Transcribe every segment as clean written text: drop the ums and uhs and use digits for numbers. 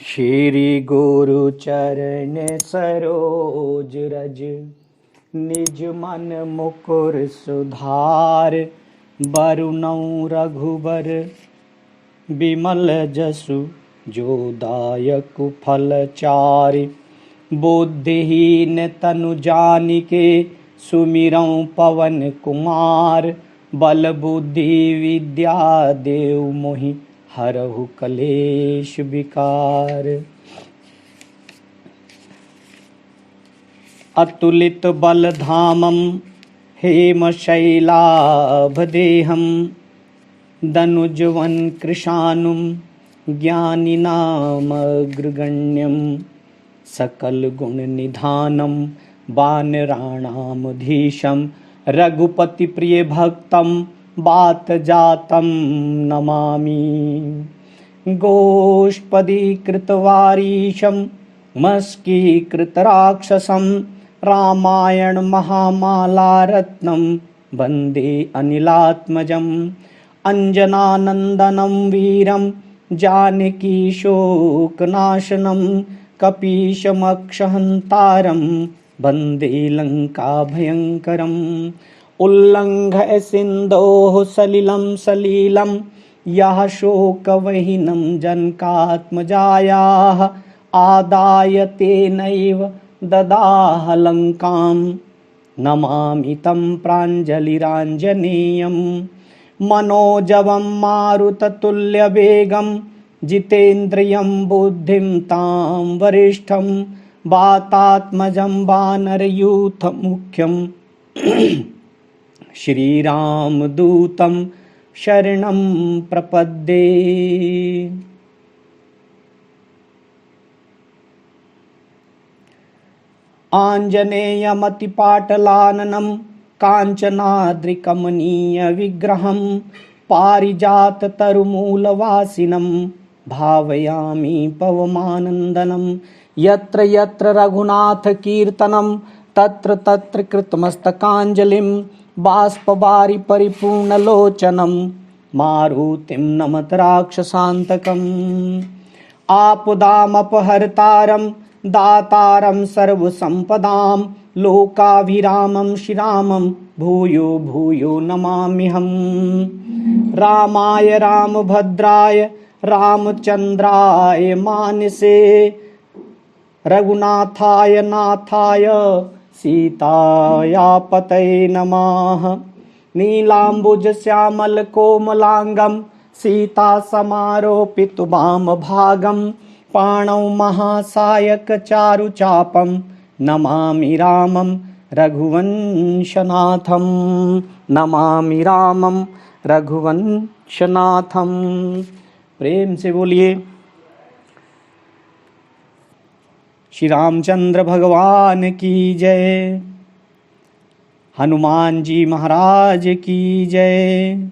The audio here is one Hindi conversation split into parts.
श्री गुरु चरण सरोज रज, निज मन मुकुर सुधार। बरुनौ रघुबर बिमल जसु, जो दायक फल चारि। बुद्धिहीन तनु जानिके, सुमिरौ पवन कुमार। बल बुद्धि विद्या देव मोहि, हरहु कलेश विकार। अतुलित बल धामं, हेम शैलाभदेहं। दनुजवन कृशानुं, ज्ञानिनामग्रगण्यं। सकल गुण निधानं, वानराणामधीशं। रघुपति प्रिय भक्तं, वात जातं नमामि। गोष्पदीकृतवारीशं, मस्कीकृतराक्षसं। रामायण महामालारत्नं, वन्दे अनिलात्मजम्। अंजनानन्दनं वीरं, जानकीशोकनाशनं। कपीशमक्षहन्तारं, वन्दे लङ्काभयङ्करम्। उल्लङ्घय सिन्धोः सलिलं सलीलं, यः शोकवहिनं जनकात्मजायाः। आदाय तेनैव ददाह लङ्कां, नमामि तं प्राञ्जलिराञ्जनेयम्। मनोजवं मारुततुल्यवेगं, जितेन्द्रियं बुद्धिं तां वरिष्ठं। वातात्मजं वानरयूथमुख्यं, श्रीरामदूतं शरणं प्रपद्ये। आञ्जनेयमतिपाटलाननं, काञ्चनाद्रिकमनीयविग्रहं। पारिजाततरुमूलवासिनं, भावयामि पवमानन्दनं। यत्र यत्र रघुनाथकीर्तनं, तत्र तत्र कृतमस्तकाञ्जलिं। बाष्पवारि परिपूर्णलोचनं, मारुतिं नमत राक्षसान्तकम्। आपदामपहर्तारं, दातारं सर्वसम्पदां। लोकाभिरामं श्रीरामं, भूयो भूयो नमाम्यहम्। रामाय रामभद्राय, रामचन्द्राय मानसे। रघुनाथाय नाथाय, सीतायापतये नमः। नीलाम्बुजश्यामलकोमलाङ्गं, सीतासमारोपितवामभागं। पाणौ महासायकचारुचापं, नमामि रामं रघुवंशनाथं। नमामि रामं रघुवंशनाथं। प्रेम से बोलिए श्री रामचंद्र भगवान की जय। हनुमान जी महाराज की जय।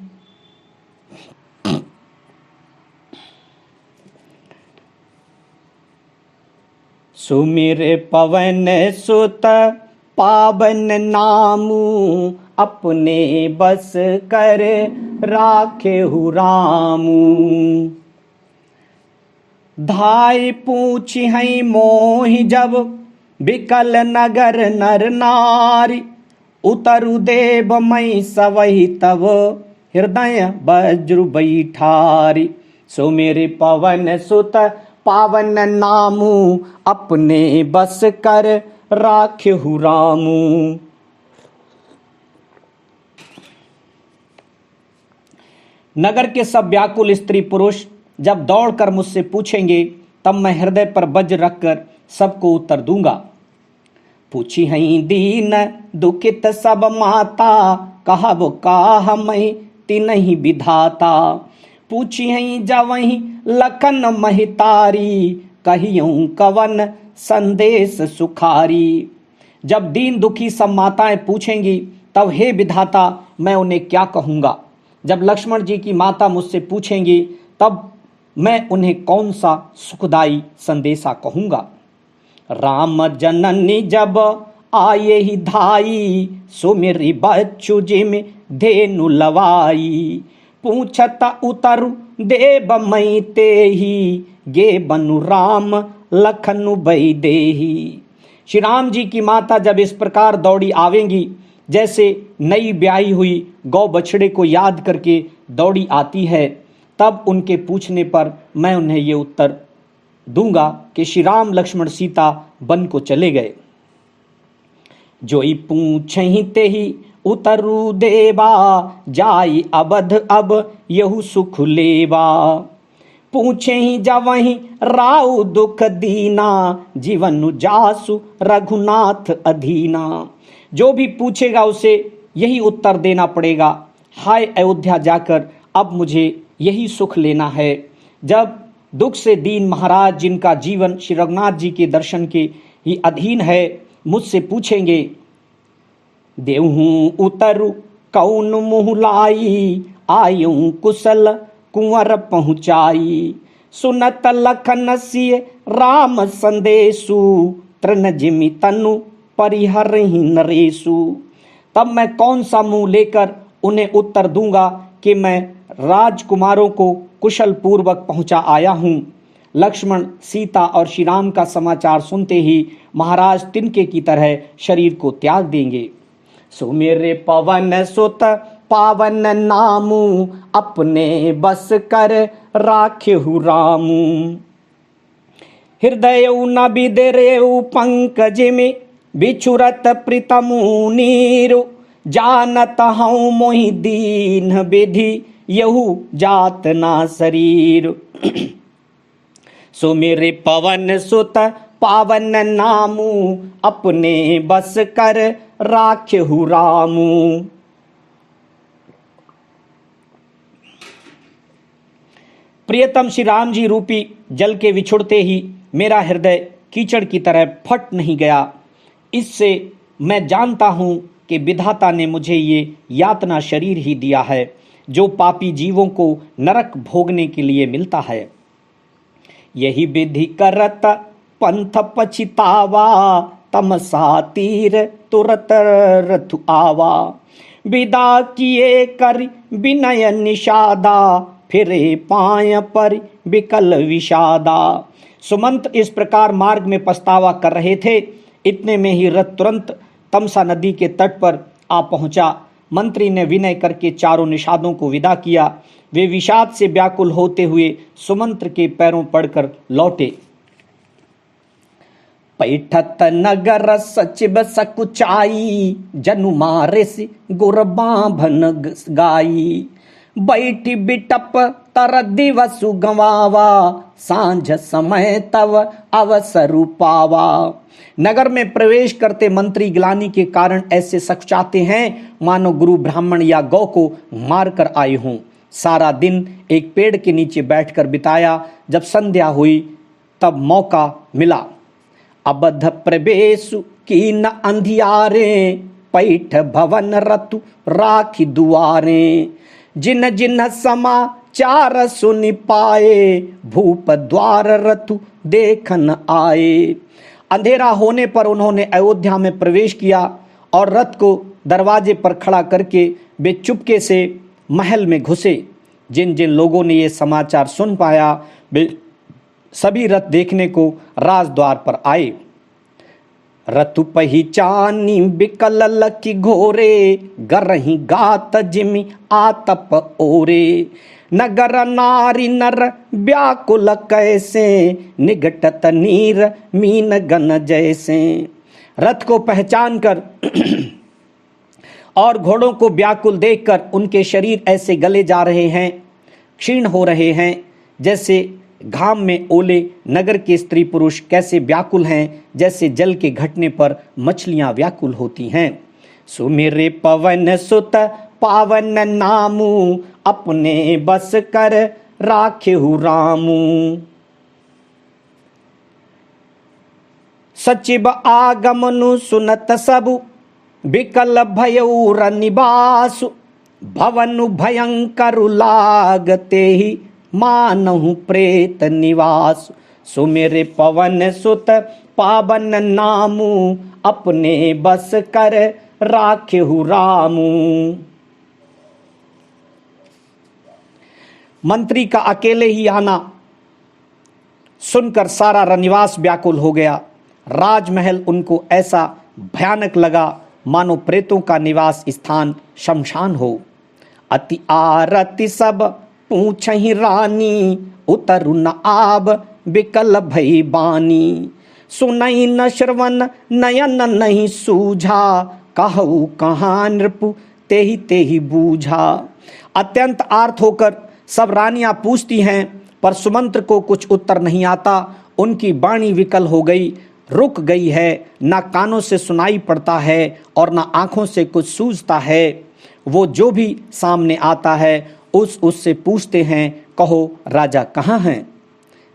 सुमिर पवन सुत पावन नामू, अपने बस कर राखेहु रामू। धाय पूछि हैं मोहि जब, बिकल नगर नर नारी। उतरु देव मई सवहि तब, हृदय वज्र बैठारी। सुमिर पवन सुत पावन नामू, अपने बस कर राखेहु रामू। नगर के सब व्याकुल स्त्री पुरुष जब दौड़कर मुझसे पूछेंगे, तब मैं हृदय पर वज्र रखकर सबको उत्तर दूंगा। पूछी हैं दीन दुखित सब माता, कहब काह मैं तिन्हि विधाता। पूछी हैं जवहीं लखन महितारी, कहियूं कवन संदेश सुखारी। जब दीन दुखी सब माताएं पूछेंगी, तब हे विधाता मैं उन्हें क्या कहूंगा। जब लक्ष्मण जी की माता मुझसे पूछेंगी, तब मैं उन्हें कौन सा सुखदाई संदेशा कहूंगा। राम जननी जब आये ही धाई, सुमिरि बच्चु जिम धेनु लवाई। पूछत उतरु देव मई ते ही, गे बनु राम लखनु बई देही। श्री राम जी की माता जब इस प्रकार दौड़ी आवेंगी, जैसे नई ब्याही हुई गौ बछड़े को याद करके दौड़ी आती है, तब उनके पूछने पर मैं उन्हें ये उत्तर दूंगा कि श्री राम लक्ष्मण सीता वन को चले गए। जोई पूछहि तेहि उतरु देवा, जाई अवध अब यहु सुख लेवा। पूछे ही जवहि राउ दुख दीना, जीवन जासु रघुनाथ अधीना। जो भी पूछेगा उसे यही उत्तर देना पड़ेगा, हाय अयोध्या जाकर अब मुझे यही सुख लेना है। जब दुख से दीन महाराज, जिनका जीवन श्री रघुनाथ जी के दर्शन के ही अधीन है, मुझसे पूछेंगे, देहूं उतरु कौन मुँह लाई, आयूं कुशल कुंवर पहुँचाई। सुनत लखन सिय राम संदेशु, तृण जिमि तनु परिहरहि नरेशु। तब मैं कौन सा मुंह लेकर उन्हें उत्तर दूंगा कि मैं राजकुमारों को कुशल पूर्वक पहुंचा आया हूं। लक्ष्मण, सीता और श्री राम का समाचार सुनते ही महाराज तिनके की तरह शरीर को त्याग देंगे। सो मेरे पवन सुत पावन नामू, अपने बस कर राख्यहु रामू। हृदय न बिदरेउ पंकज में, बिछुरत प्रीतमु नीरु। जानत हूँ मोहि दीन विधि, यहु जात ना शरीर। सो मेरे पवन सुत पावन नामू, अपने बस कर राख्यहु रामू। प्रियतम श्री राम जी रूपी जल के विछुड़ते ही मेरा हृदय कीचड़ की तरह फट नहीं गया। इससे मैं जानता हूं कि विधाता ने मुझे ये यातना शरीर ही दिया है, जो पापी जीवों को नरक भोगने के लिए मिलता है। यही विधि करत पंथ पछितावा, तमसा तीर तुरत रथु आवा। विदा किए कर विनय निषादा, फिरे पाय पर विकल विषादा। सुमंत इस प्रकार मार्ग में पछतावा कर रहे थे, इतने में ही रथ तुरंत तमसा नदी के तट पर आ पहुंचा। मंत्री ने विनय करके चारों निषादों को विदा किया। वे विषाद से व्याकुल होते हुए सुमंत्र के पैरों पड़कर लौटे। पैठत नगर सचिव सकुचाई, जनु मारे से गुरबाभन गाई। बैठी बिटप तर दिवसु गवावा, सांझ समय तव अवसरु पावा। नगर में प्रवेश करते मंत्री ग्लानि के कारण ऐसे सकुचाते हैं मानो गुरु ब्राह्मण या गौ को मार कर आए हों। सारा दिन एक पेड़ के नीचे बैठकर बिताया। जब संध्या हुई तब मौका मिला। अबध प्रवेश की न अंधियारे, पैठ भवन रतु राखी दुआरे। जिन जिन समाचार सुनि पाए, भूप द्वार रतु देखन आए। अंधेरा होने पर उन्होंने अयोध्या में प्रवेश किया और रथ को दरवाजे पर खड़ा करके वे चुपके से महल में घुसे। जिन जिन लोगों ने ये समाचार सुन पाया, वे सभी रथ देखने को राजद्वार पर आए। रतु पहिचानी बिकल लकी घोरे, गरही गात जिमि आतप ओरे। नगर नारी नर व्याकुल कैसे, निगटत नीर मीन गन जैसे। रथ को पहचान कर और घोड़ों को व्याकुल देखकर उनके शरीर ऐसे गले जा रहे हैं, क्षीण हो रहे हैं, जैसे घाम में ओले नगर के स्त्री पुरुष कैसे व्याकुल हैं, जैसे जल के घटने पर मछलियां व्याकुल होती हैं। सो मेरे पवन सुत पावन नामू, अपने बस कर राख्यहु रामू। सचिव आगमनु सुनत सबु, विकल भयउ रनिबासु। भवनु भयंकर लागते ही, मानहु प्रेत निवास। सो मेरे पवन सुत पावन नामू, अपने बस कर राख्यहु रामू। मंत्री का अकेले ही आना सुनकर सारा रनिवास व्याकुल हो गया। राजमहल उनको ऐसा भयानक लगा मानो प्रेतों का निवास स्थान शमशान हो। अति आरती सब पूछहि रानी, उतरु न आब बिकल भई बानी। सुनई न श्रवण नयन नहीं सूझा, कहू कहाँ नृपु तेहि तेहि बूझा। अत्यंत आर्त होकर सब रानियां पूछती हैं, पर सुमंत्र को कुछ उत्तर नहीं आता। उनकी वाणी विकल हो गई, रुक गई है, ना कानों से सुनाई पड़ता है और ना आंखों से कुछ सूझता है। वो जो भी सामने आता है उससे पूछते हैं, कहो राजा कहाँ हैं।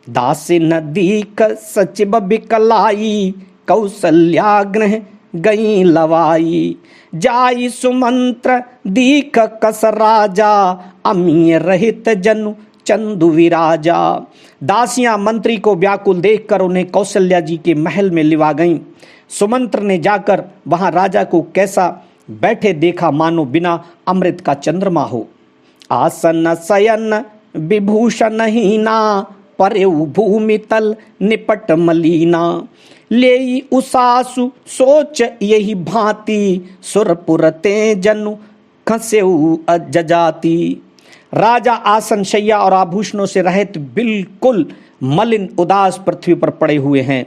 दासी नदी सचिव बिकलाई, कौशल्याग्रह गई लवाई। जाई सुमंत्र दीख कस राजा, अमीय रहित जनु चंदु विराजा। दासियां मंत्री को व्याकुल देखकर उन्हें कौशल्या जी के महल में लिवा गईं। सुमंत्र ने जाकर वहां राजा को कैसा बैठे देखा, मानो बिना अमृत का चंद्रमा हो। आसन शयन विभूषण हीना, परेउ भूमि तल निपट मलीना। लेई उसासु सोच यही भांति, सुरपुर ते जनु खसेउ अजजाति। राजा आसन शैया और आभूषणों से रहित बिल्कुल मलिन उदास पृथ्वी पर पड़े हुए हैं।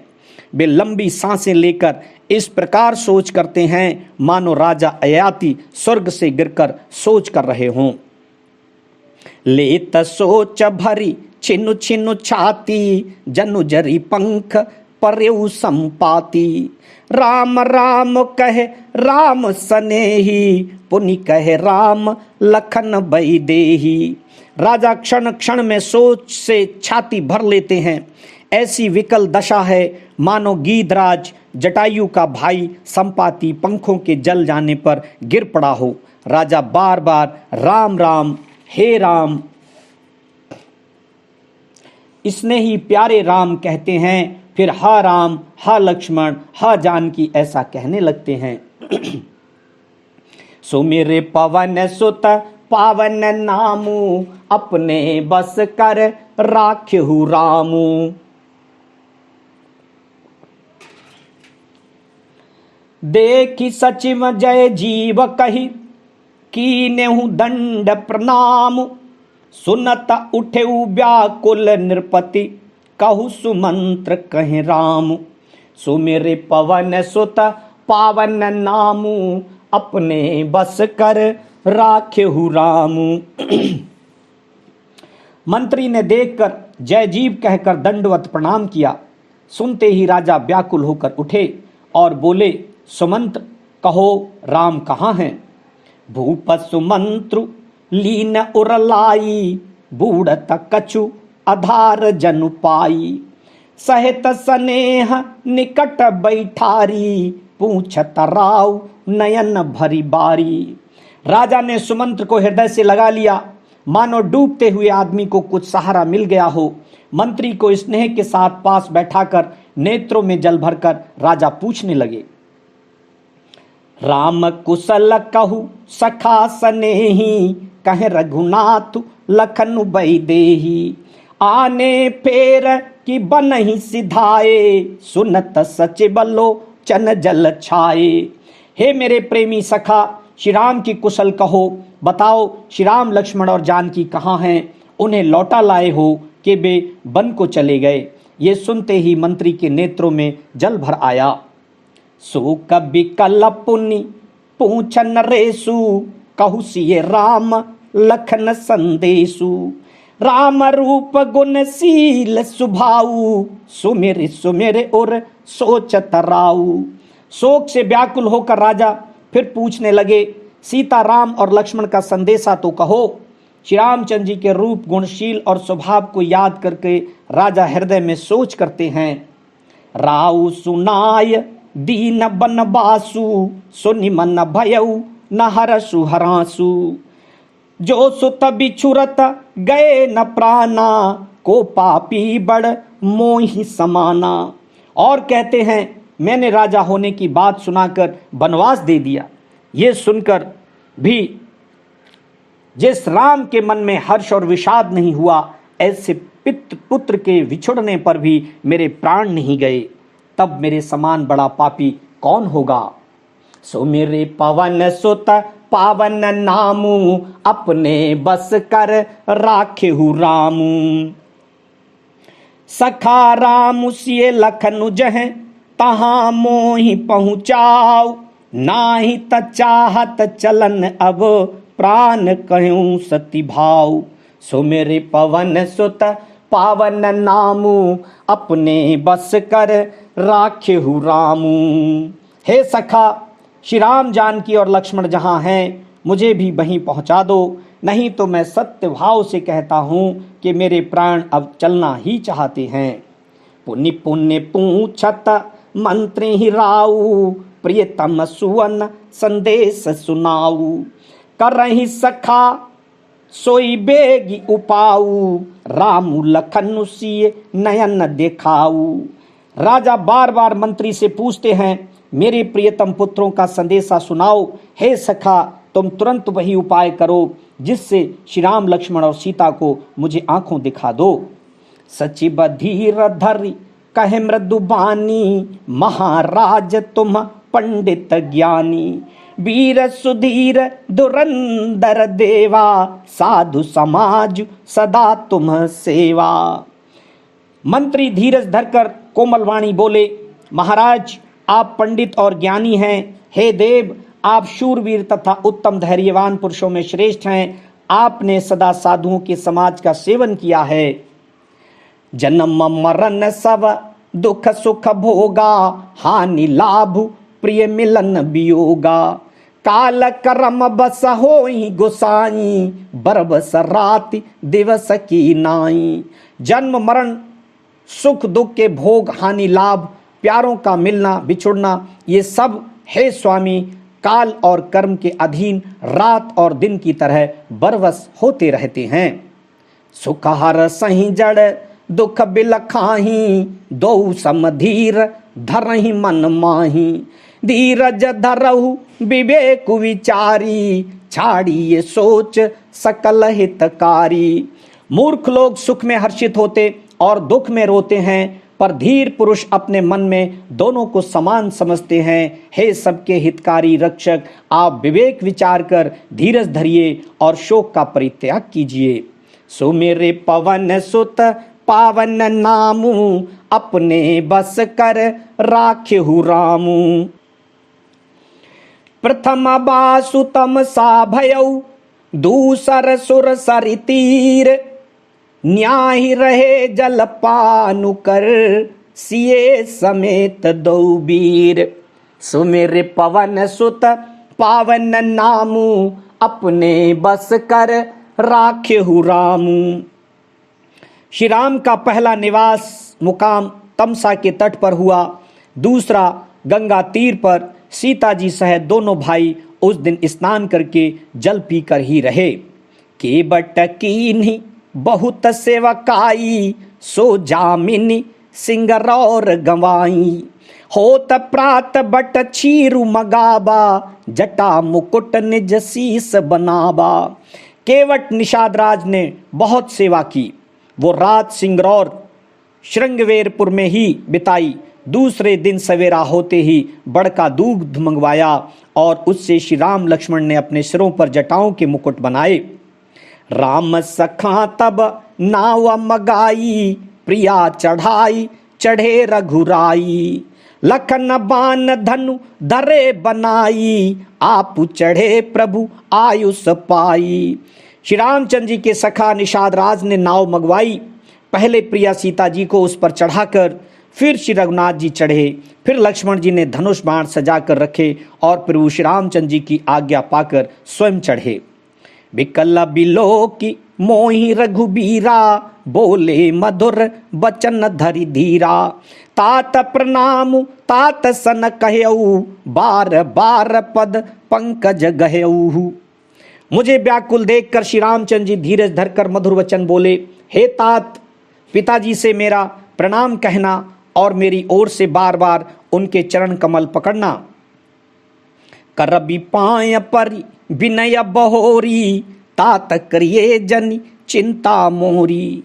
वे लंबी सांसें लेकर इस प्रकार सोच करते हैं मानो राजा अयाति स्वर्ग से गिरकर सोच कर रहे हों। लेत सोच भरी छिनु छिनु छाती, जनु जरी पंख परेउ संपाती। राम राम कहे राम सनेही, पुनि कहे राम लखन बई देही। राजा क्षण क्षण में सोच से छाती भर लेते हैं। ऐसी विकल दशा है मानो गीधराज जटायु का भाई संपाति पंखों के जल जाने पर गिर पड़ा हो। राजा बार बार राम राम हे राम, इसने ही प्यारे राम कहते हैं, फिर हा राम हा लक्ष्मण हा जानकी ऐसा कहने लगते हैं। सुमिरे पवन सुत पावन नामू, अपने बस कर राख्यहु रामू। देखी सचिव जय जीव कही, कीनेहु दंड प्रणाम। सुनत उठेउ व्याकुल नृपति, कहु सुमंत्र कहे राम। सुमिरे पवन सुत पावन नामू, अपने बस कर राख्यहु रामू। मंत्री ने देखकर जय जीव कहकर दंडवत प्रणाम किया। सुनते ही राजा व्याकुल होकर उठे और बोले, सुमंत्र कहो राम कहाँ हैं। भूप सुमंत्रु लीन उरलाई, बूढ़त कछु आधार जनु पाई। सहित स्नेह निकट बैठारी, पूछत राव नयन भरी बारी। राजा ने सुमंत्र को हृदय से लगा लिया, मानो डूबते हुए आदमी को कुछ सहारा मिल गया हो। मंत्री को स्नेह के साथ पास बैठाकर नेत्रों में जल भरकर राजा पूछने लगे, राम कुशल कहु सखा स्नेही, कहे रघुनाथ लखन बई देही। आने फेर की बनहि सिधाए, सुनत सचिव लोचन जल छाए। हे मेरे प्रेमी सखा, श्री राम की कुशल कहो, बताओ श्री राम लक्ष्मण और जानकी कहाँ हैं। उन्हें लौटा लाए हो कि वे वन को चले गए। ये सुनते ही मंत्री के नेत्रों में जल भर आया। सो कवि कल पुनि पूछन रेसु, कहु सिय राम लखन संदेशु। राम रूप गुणशील सुभाऊ, सुमिर सुमिर और सोचत राऊ। शोक से व्याकुल होकर राजा फिर पूछने लगे, सीता राम और लक्ष्मण का संदेशा तो कहो। श्री रामचंद्र जी के रूप गुणशील और स्वभाव को याद करके राजा हृदय में सोच करते हैं। राऊ सुनाय दीन बनवासु, सुनि मन भयउ न हरसु हरासु। जो सुत बिछुरत गए न प्राणा, को पापी बड़ मोहि समाना। और कहते हैं, मैंने राजा होने की बात सुनाकर वनवास दे दिया। ये सुनकर भी जिस राम के मन में हर्ष और विषाद नहीं हुआ, ऐसे पुत्र के विछुड़ने पर भी मेरे प्राण नहीं गए, तब मेरे समान बड़ा पापी कौन होगा। सो मेरे पवन सुत पावन नामू, अपने बस कर राखेहु रामू। सखा राम सिए लखनु जह, तहां मोहि पहुँचाओ, नाही त चाहत चलन अब, प्राण कहूँ सती भाव। सो मेरे पवन सुत पावन नामू, अपने बस कर राखेहु रामू। हे सखा, श्री राम जानकी और लक्ष्मण जहाँ हैं, मुझे भी वहीं पहुँचा दो, नहीं तो मैं सत्य भाव से कहता हूँ कि मेरे प्राण अब चलना ही चाहते हैं। पुण्य पुण्य पूछत मंत्री ही राऊ, प्रियतम सुवन संदेश सुनाऊ। करहि सखा सोई बेगी उपाऊ, रामु लखन सिए नयन देखाऊ। राजा बार बार मंत्री से पूछते हैं, मेरे प्रियतम पुत्रों का संदेशा सुनाओ। हे सखा, तुम तुरंत वही उपाय करो जिससे श्री राम लक्ष्मण और सीता को मुझे आंखों दिखा दो। सचिव धीर धरि कहे मृदु बानी, महाराज तुम पंडित ज्ञानी। वीर सुधीर धुरंधर देवा, साधु समाज सदा तुम सेवा। मंत्री धीरज धरकर कोमल वाणी बोले, महाराज आप पंडित और ज्ञानी हैं। हे देव, आप शूरवीर तथा उत्तम धैर्यवान पुरुषों में श्रेष्ठ हैं। आपने सदा साधुओं के समाज का सेवन किया है। जन्म मरण सब दुख सुख भोगा, हानि लाभ प्रिय मिलन वियोगा। काल करम बस होई गोसाई, बरबस राति दिवस की नाई। जन्म मरण सुख दुख के भोग, हानि लाभ, प्यारों का मिलना बिछुड़ना, ये सब हे स्वामी काल और कर्म के अधीन रात और दिन की तरह बरवस होते रहते हैं। सुख हर सही जड़ दुख बिलखाही, दो समधीर धरहि मन माही। धीरज धरहु विवेक विचारी, छाड़िए सोच सकल हितकारी। मूर्ख लोग सुख में हर्षित होते और दुख में रोते हैं, पर धीर पुरुष अपने मन में दोनों को समान समझते हैं। हे सबके हितकारी रक्षक, आप विवेक विचार कर धीरज धरिए और शोक का परित्याग कीजिए। सो मेरे पवन सुत पावन नामू, अपने बस कर राखेहु रामू। प्रथम बासुतम सा भयऊ, दूसर सुर सरि तीर। न्याय रहे जल पानु कर, सिए समेत दो वीर। सो मेरे पवन सुत पावन नामू, अपने बस कर राखेहु रामू। श्री राम का पहला निवास मुकाम तमसा के तट पर हुआ, दूसरा गंगा तीर पर। सीता जी सहित दोनों भाई उस दिन स्नान करके जल पीकर ही रहे। केवट कीन्ही बहुत सेवकाई, सो जामिनी सिंगरौर गवाई। होत प्रात बट छीरु मगाबा, जटा मुकुट निज शीस बनाबा। केवट निषाद राज ने बहुत सेवा की। वो रात सिंगरौर श्रृंगवेरपुर में ही बिताई। दूसरे दिन सवेरा होते ही बड़का दूध मंगवाया और उससे श्री राम लक्ष्मण ने अपने सिरों पर जटाओं के मुकुट बनाए। राम सखा तब नाव मगाई, प्रिया चढ़ाई चढ़े रघुराई। लखन बान धनु धरे बनाई, आप चढ़े प्रभु आयुष पाई। श्री रामचंद्र जी के सखा निषाद राज ने नाव मंगवाई। पहले प्रिया सीता जी को उस पर चढ़ाकर फिर श्री रघुनाथ जी चढ़े, फिर लक्ष्मण जी ने धनुष बाण सजा कर रखे और प्रभु श्री रामचंद्र जी की आज्ञा पाकर स्वयं चढ़े। बिकल बिलोकी मोहि रघुबीरा, बोले मधुर बचन धरि धीरा। तात प्रणाम तात सन कहऊ, बार बार पद पंकज गहऊ। मुझे व्याकुल देखकर श्री रामचंद्र जी धीरज धरकर मधुर वचन बोले, हे तात, पिताजी से मेरा प्रणाम कहना और मेरी ओर से बार बार उनके चरण कमल पकड़ना। करबी पाय पर विनय बहोरी, तात करिए जन चिंता मोरी।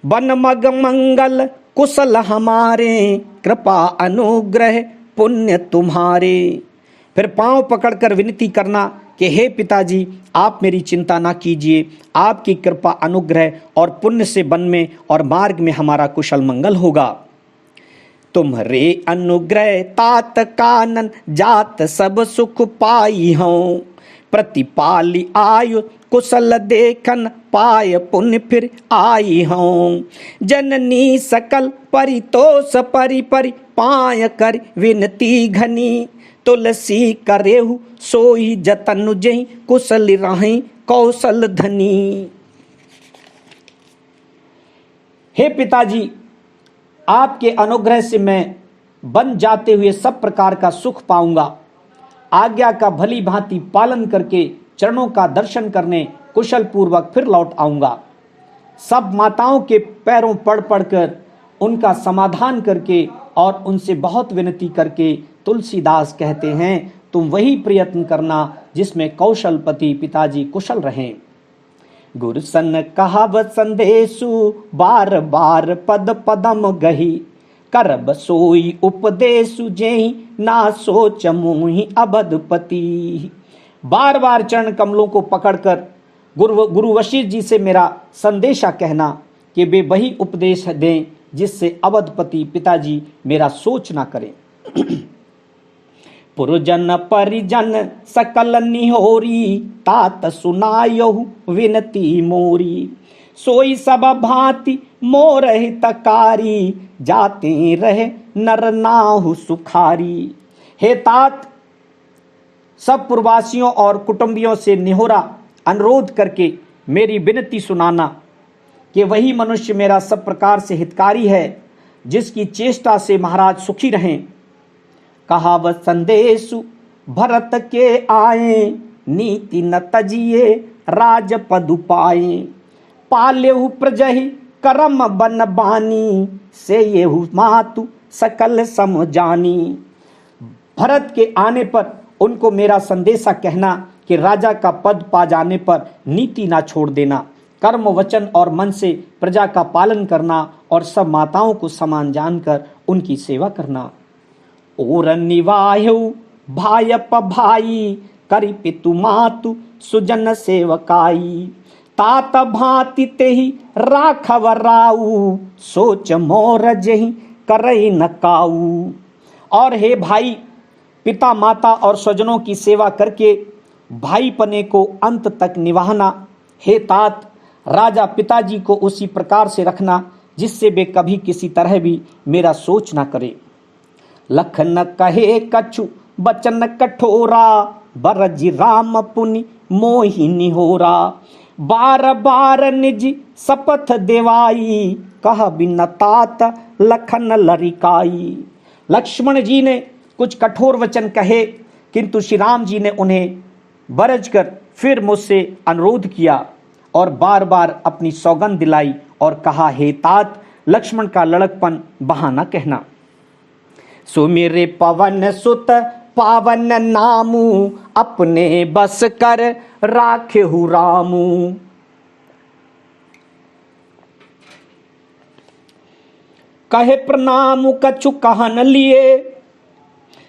बन मग मंगल कुशल हमारे, कृपा अनुग्रह पुण्य तुम्हारे। फिर पांव पकड़कर विनती करना कि हे पिताजी, आप मेरी चिंता ना कीजिए, आपकी कृपा अनुग्रह और पुण्य से वन में और मार्ग में हमारा कुशल मंगल होगा। तुम्हारे अनुग्रह तात कानन जात सब सुख पाई हूँ, प्रतिपाली आयु कुशल देखन पाय पुण्य फिर आई हूँ। जननी सकल परितोष परि परि पाय कर विनती घनी, तुलसी करेहु सोई जतन जही कुशल राही कौशल धनी। हे पिताजी, आपके अनुग्रह से मैं बन जाते हुए सब प्रकार का सुख पाऊंगा। आज्ञा का भली भांति पालन करके चरणों का दर्शन करने कुशल पूर्वक फिर लौट आऊंगा। सब माताओं के पैरों पड़ पड़कर उनका समाधान करके और उनसे बहुत विनती करके तुलसीदास कहते हैं, तुम वही प्रयत्न करना जिसमें कौशलपति पिताजी कुशल रहें। गुरु सन कहाव संदेशु बार बार पद पदम गही, करब सोई उपदेशु जेहि ना सोच मोहि अबधपति। बार बार चरण कमलों को पकड़कर गुरु वशिष्ठ जी से मेरा संदेशा कहना कि वे वही उपदेश दें जिससे अवधपति पिताजी मेरा सोच ना करें। पुरजन परिजन सकल निहोरी, तात सुनायहु विनती मोरी। सोई सब भांति मोर हितकारी, जाते रहे नर नाहु सुखारी। हे तात, सब पूर्ववासियों और कुटुंबियों से निहोरा अनुरोध करके मेरी विनती सुनाना कि वही मनुष्य मेरा सब प्रकार से हितकारी है जिसकी चेष्टा से महाराज सुखी रहें। कहाव संदेशु भरत के आए, नीति न तजिए राज पदु पाए। पालेहु प्रजहि करम बन बानी, से येहु मातु सकल सम जानी। भरत के आने पर उनको मेरा संदेशा कहना कि राजा का पद पा जाने पर नीति ना छोड़ देना, कर्म वचन और मन से प्रजा का पालन करना और सब माताओं को समान जानकर उनकी सेवा करना। और निवाहु भायप भाई, करि पितु मातु सुजन सेवकाई। तात भांति तेहि राखव राऊ, सोच मोर जहि करई न काऊ। और हे भाई, पिता माता और स्वजनों की सेवा करके भाईपने को अंत तक निभाना। हे तात, राजा पिताजी को उसी प्रकार से रखना जिससे वे कभी किसी तरह भी मेरा सोच ना करे। लखन कहे कछु बचन कठोरा, बरजी राम पुनि मोहि निहोरा। बार बार निज शपथ देवाई, कह बिन तात लखन लरिकाई। लक्ष्मण जी ने कुछ कठोर वचन कहे, किंतु श्री राम जी ने उन्हें बरज कर फिर मुझसे अनुरोध किया और बार बार अपनी सौगंध दिलाई और कहा, हे तात, लक्ष्मण का लड़कपन बहाना कहना। सो मेरे पवन सुत पावन नामू, अपने बस कर राखेहु रामू। कहे प्रणाम कछु कहन लिए,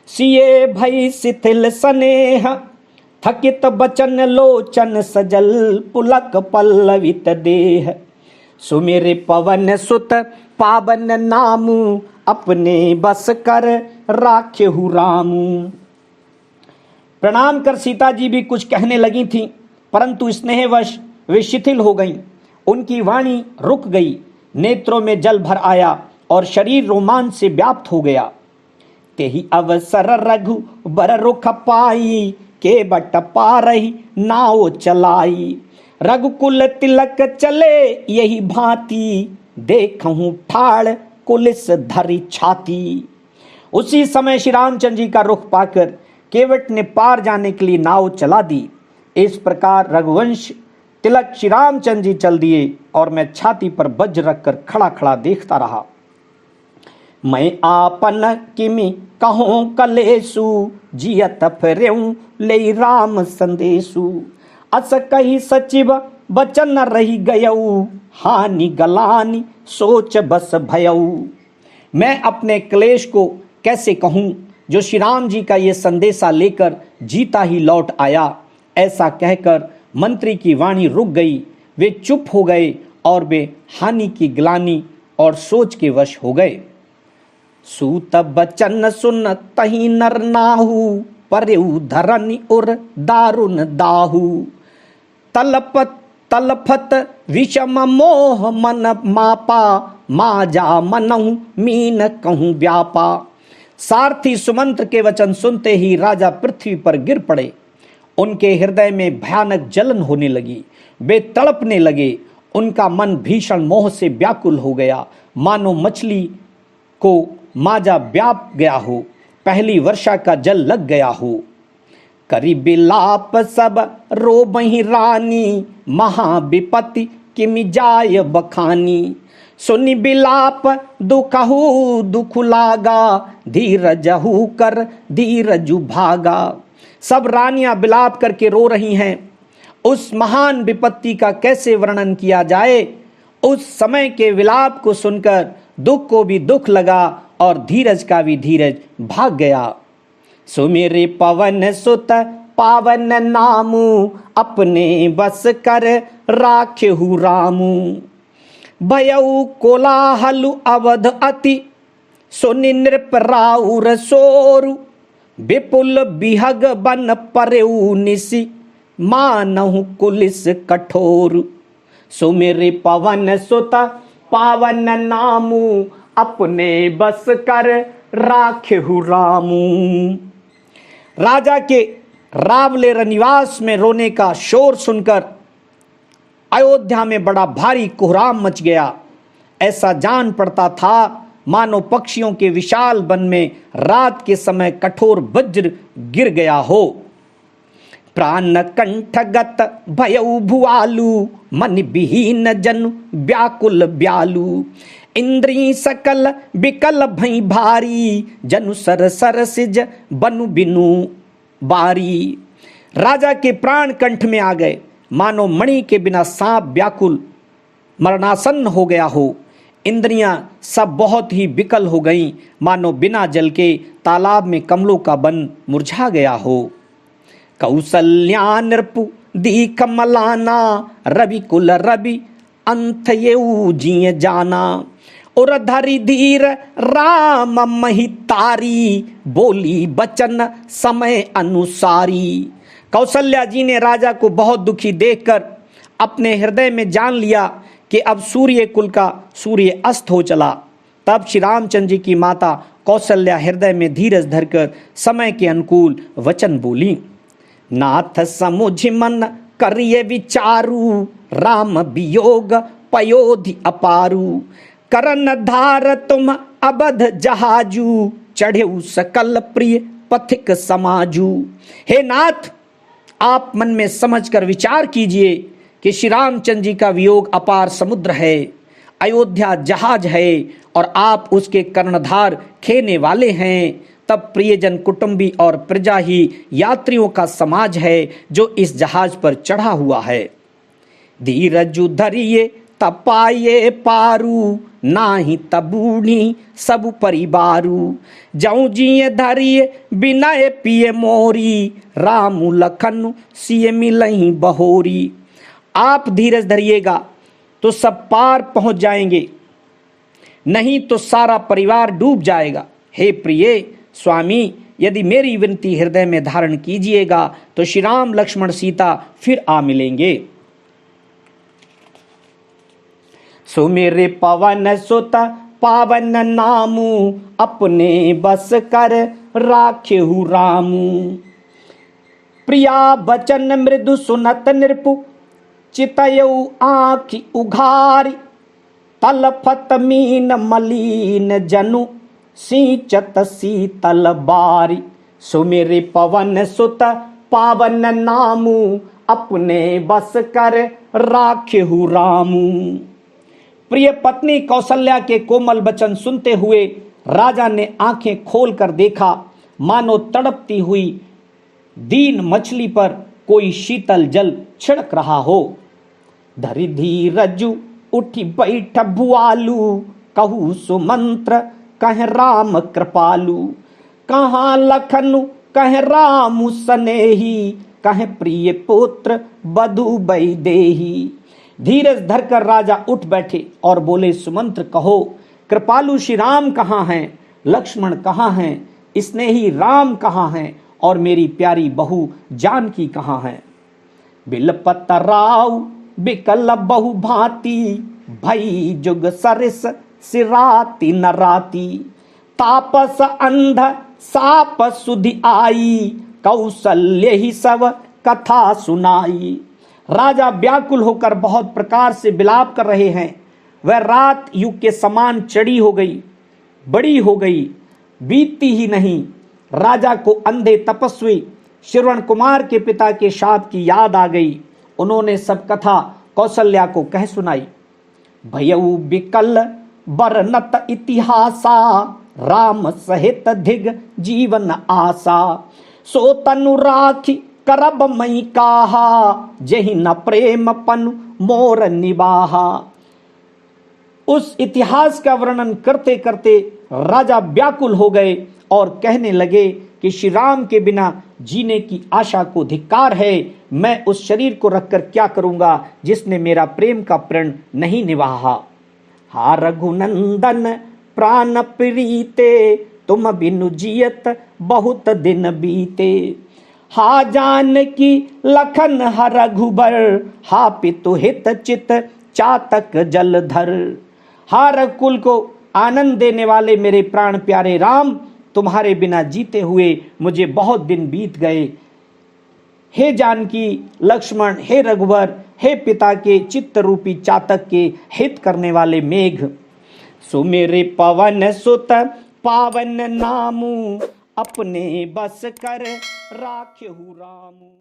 सिए भई शिथिल स्नेह। थकित बचन लोचन सजल, पुलक पल्लवित देह। सो मेरे पवन सुत पावन नामू, अपने बस कर राखेहु रामू। प्रणाम कर सीता जी भी कुछ कहने लगी थीं, परंतु स्नेहवश वे शिथिल हो गईं। उनकी वाणी रुक गई, नेत्रों में जल भर आया और शरीर रोमांच से व्याप्त हो गया। तेहि अवसर रघु बर रुख पाई, के बट पारही नाव चलाई। रघुकुल तिलक चले यही भांति, देखहूं ठाड़ कुलिस धरी छाती। उसी समय श्री रामचंद्र जी का रुख पाकर केवट ने पार जाने के लिए नाव चला दी। इस प्रकार रघुवंश तिलक श्री रामचंद्र जी चल दिए और मैं छाती पर वज्र रखकर खड़ा खड़ा देखता रहा। मैं आपन किमि कहूं कलेसु, जियत फिरेऊं ले राम संदेशु। अस कही सचिव बचन न रही गयऊ, हानि गलानी सोच बस भयऊ। मैं अपने क्लेश को कैसे कहूं, जो श्री राम जी का ये संदेशा लेकर जीता ही लौट आया। ऐसा कहकर मंत्री की वाणी रुक गई। वे चुप हो गए और वे हानि की ग्लानि और सोच के वश हो गए। सूत बचन सुन तही नर नाहू, परयु धरनि उर दारुन दाहू। तलफत विषम मोह मन मापा, माजा मनहु मीन कहूं व्यापा। सारथी सुमंत्र के वचन सुनते ही राजा पृथ्वी पर गिर पड़े। उनके हृदय में भयानक जलन होने लगी। वे तड़पने लगे। उनका मन भीषण मोह से व्याकुल हो गया, मानो मछली को माजा व्याप गया हो, पहली वर्षा का जल लग गया हो। करी बिलाप सब रोबहि रानी, महाविपत्ति किमि जाय बखानी। सुनि बिलाप दुखहु दुख लागा, धीरजहु कर धीरजु भागा। सब रानियां बिलाप करके रो रही हैं। उस महान विपत्ति का कैसे वर्णन किया जाए। उस समय के विलाप को सुनकर दुख को भी दुख लगा और धीरज का भी धीरज भाग गया। सुमेरे पवन सुत पावन नामू, अपने बस कर राखेहु रामू। भयउ कोलाहलु अवध अति, सुनि नृप राउर सोरु। विपुल बिहग बन परेउ निसि, मानहु कुलिस कठोर। सुमेरे पवन सुत पावन नामू, अपने बस कर राखेहु रामू। राजा के रावले निवास में रोने का शोर सुनकर अयोध्या में बड़ा भारी कोहराम मच गया। ऐसा जान पड़ता था मानो पक्षियों के विशाल वन में रात के समय कठोर वज्र गिर गया हो। प्राण कंठगत भयउ भुआलु, मन विहीन जनु व्याकुल ब्यालु। इंद्री सकल बिकल भई भारी, जनु सर सर सिज बनु बिनु बारी। राजा के प्राण कंठ में आ गए, मानो मणि के बिना सांप व्याकुल मरणासन्न हो गया हो। इंद्रियां सब बहुत ही विकल हो गईं, मानो बिना जल के तालाब में कमलों का वन मुरझा गया हो। कौसल्या नृपु दी कमलाना, रवि कुल रवि अंत येऊ जिय जाना। और धरि धीर राम महितारी, बोली बचन समय अनुसारी। कौशल्या जी ने राजा को बहुत दुखी देखकर अपने हृदय में जान लिया कि अब सूर्य कुल का सूर्य अस्त हो चला। तब श्री रामचंद्र जी की माता कौशल्या हृदय में धीरज धरकर समय के अनुकूल वचन बोली। नाथ समुझ मन करिए विचारू, राम वियोग पयोधि अपारू। करन धार तुम अबध जहाजू, चढ़ेऊ सकल प्रिय पथिक समाजू। हे नाथ, आप मन में समझकर विचार कीजिए कि श्री रामचंद्र जी का वियोग अपार समुद्र है, अयोध्या जहाज है और आप उसके कर्णधार खेने वाले हैं। तब प्रियजन कुटुंबी और प्रजा ही यात्रियों का समाज है जो इस जहाज पर चढ़ा हुआ है। धीरजु धरिए तपाये पारू, नाही तबूनी सब परिवारू। जाऊं जिये धरिए बिनय पिए मोरी, रामु लखन सिय मिलही बहोरी। आप धीरज धरिएगा तो सब पार पहुंच जाएंगे, नहीं तो सारा परिवार डूब जाएगा। हे प्रिय स्वामी, यदि मेरी विनती हृदय में धारण कीजिएगा तो श्री राम लक्ष्मण सीता फिर आ मिलेंगे। सुमेरे पवन सुत पावन नामू, अपने बस कर राखेहु रामू। प्रिया बचन मृदु सुनत नृपु, चितयऊ आँखि उघारी। तलफत मीन मलीन जनु, सींचत शीतल बारी। सुमेरे पवन सुत पावन नामू, अपने बस कर राखेहु रामू। प्रिय पत्नी कौशल्या के कोमल वचन सुनते हुए राजा ने आंखें खोलकर देखा, मानो तड़पती हुई दीन मछली पर कोई शीतल जल छिड़क रहा हो। धरि धीरजु उठी बैठ भुआलू, कहू सुमंत्र कह राम कृपालु। कहाँ लखनु कह राम सनेही, कह प्रिय पुत्र बधु बैदेही। धीरज धरकर राजा उठ बैठे और बोले, सुमंत्र कहो, कृपालु श्री राम कहाँ हैं, लक्ष्मण कहाँ हैं, स्नेही राम कहाँ हैं, और मेरी प्यारी बहू जानकी कहाँ हैं। बिलपत राव बिकल बहु भांति, भई जुग सरिस सिराती नराती। तापस अंध साप सुधि आई, कौशल्य ही सब कथा सुनाई। राजा व्याकुल होकर बहुत प्रकार से विलाप कर रहे हैं। वह रात युग के समान चढ़ी हो गई, बड़ी हो गई, बीतती ही नहीं। राजा को अंधे तपस्वी श्रवण कुमार के पिता के शाप की याद आ गई। उन्होंने सब कथा कौशल्या को कह सुनाई। भयउ बिकल बरनत इतिहासा, राम सहित धिग जीवन आशा। सो तनु राखी करब मई काहा, जहि न प्रेम पनु मोर निबाहा। उस इतिहास का वर्णन करते करते राजा व्याकुल हो गए और कहने लगे कि श्री राम के बिना जीने की आशा को धिक्कार है। मैं उस शरीर को रखकर क्या करूंगा जिसने मेरा प्रेम का प्रण नहीं निभाहा। हा रघुनंदन प्राण प्रीते, तुम बिनु जियत बहुत दिन बीते। हा जानकी लखन हा रघुबर, हा पितु हित चित चातक जलधर। हा रघुकुल को आनंद देने वाले मेरे प्राण प्यारे राम, तुम्हारे बिना जीते हुए मुझे बहुत दिन बीत गए। हे जानकी, लक्ष्मण, हे रघुवर, हे पिता के चित्त रूपी चातक के हित करने वाले मेघ। सुमेरे पवन सुत पावन नामू, अपने बस कर राख्यहु रामू।